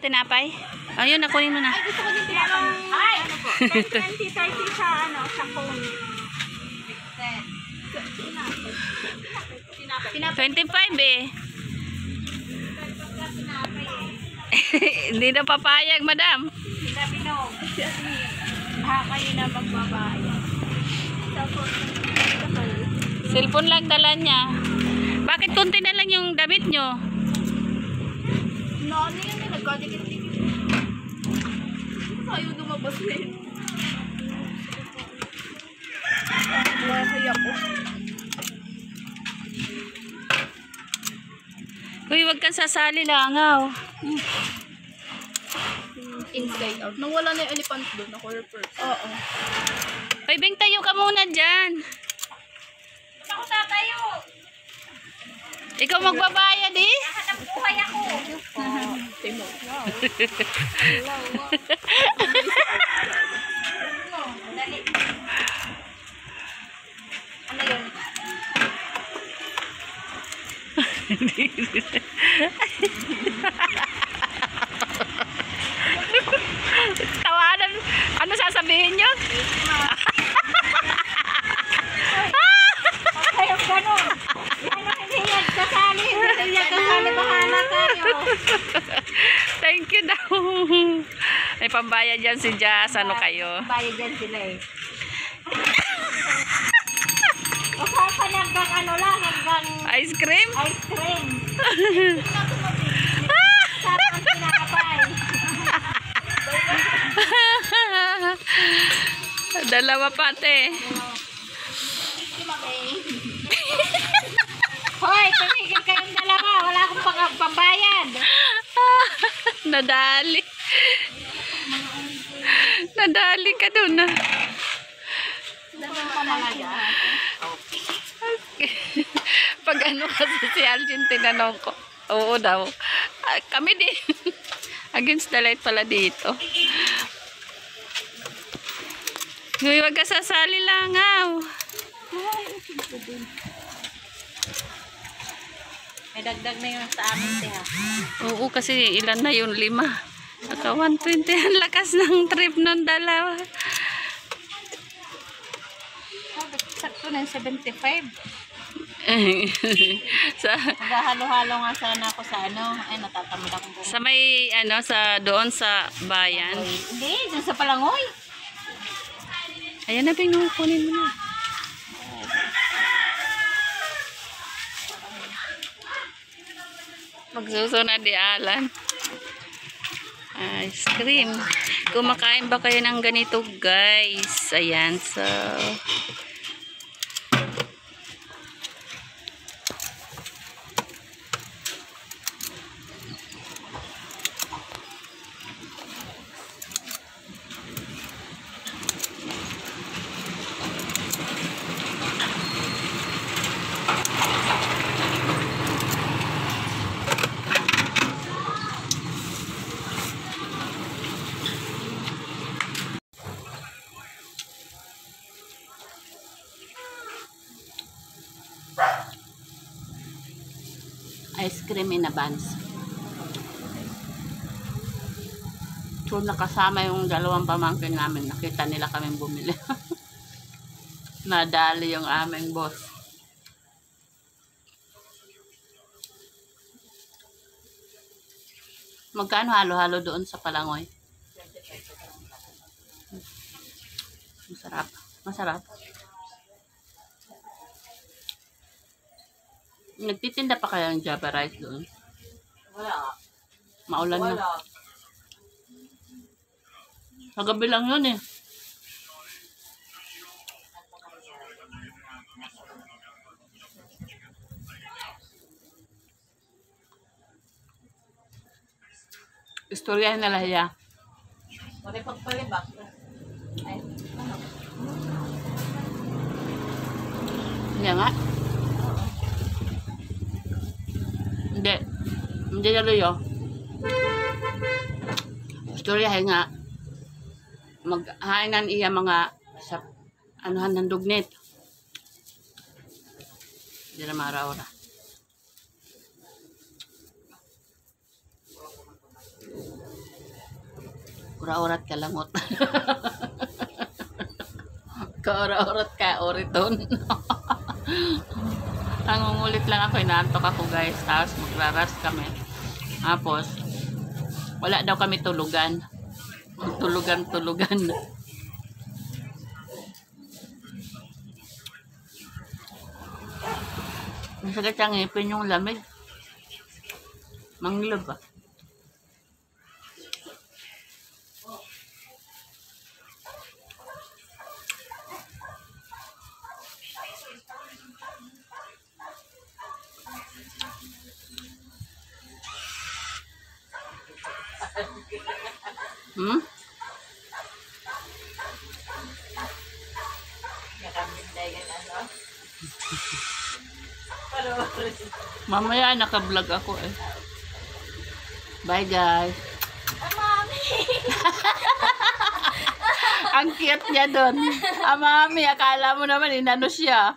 Tinapay? Ayun, nakunin mo na. Ay, gusto ko din tinapay. Ay! Ano po? 20-30 sa ano, sa phone. 25 eh. Hindi na papayag, madam. Sabi no. Kayo na magbabayad. Cellphone lang dala niya. Bakit konti na lang yung damit nyo? No, ano yun? Nagkadikit-dikit. Ayaw lumabas na yun. Wala ako. Uy, wag kang sasali langaw. Inside out. Nawala na yung elephant doon. Ako first. Oo. Uy, Bing, tayo ka muna dyan. Ako tatayo. Ikaw magbabayad eh. Hanap buhay ako. Timo. Wow. Dali. Ano yun? Tawanan. Ano sasabihin nyo? Ayaw ganun. Hindi yan kasali. Hindi yan kasali. Bahala tayo. Thank you daw. May pambayad dyan si Jazz. Ano kayo? Bayad yan sila eh. Usapan hanggang ano lang. Hanggang Ice cream? ice cream. Sarap ang tinapay. Dalawa pate. Hoy, tumigil kayong dalawa. Wala akong pambayad. Nadali. Nadali ka dun ah. Dapat pa mga yan. Pag ano kasi si Algin tinanong ko. Oo daw. Ah, kami din. Against the light pala dito. Ngayon wag ka sasali langaw. May dagdag na yun sa amin siya. Oo kasi ilan na yun? 5. Naka 120. Ang lakas ng trip ng dalawa. Sakto na yung 75. sa Maghahalo-halo nga sana ako sa ano. Ay, natatamad akong buong. sa may ano sa doon sa bayan. Hindi, dyan sa Palangoy. Ayan na Bing, kunin mo na. Magsusunod di Alan. Ice cream. Kumakain ba kayo ng ganito guys? Ayan, so ice cream in a buns. So nakasama yung dalawang pamangkin namin. Nakita nila kaming bumili. Nadali yung aming boss. Magkano halo-halo doon sa Palangoy? Masarap. Masarap. Nagtitinda pa kaya ng Java rice doon? Wala. Maulan na. Sa gabi lang yun eh. Istoryahin na lahiya. Wala pagpalibak. Istorya nga? Hindi. Hindi na Leo. Istorya nga. Maghainan iya mga sa anuhan ng dugnit. Hindi na maraw-ra. Ura-urat ka langot. Kaura-urat ka, oriton. Nangungulit lang ako, inaantok ako guys. Tapos magraras kami. Tapos, wala daw kami tulugan. Tulugan. Masakit ang ngipin yung lamig. Manglab ah. Hmm? Mamaya naka-vlog ako eh. Bye guys. Mami! Ang cute niya doon. Mami, akala mo naman inano siya.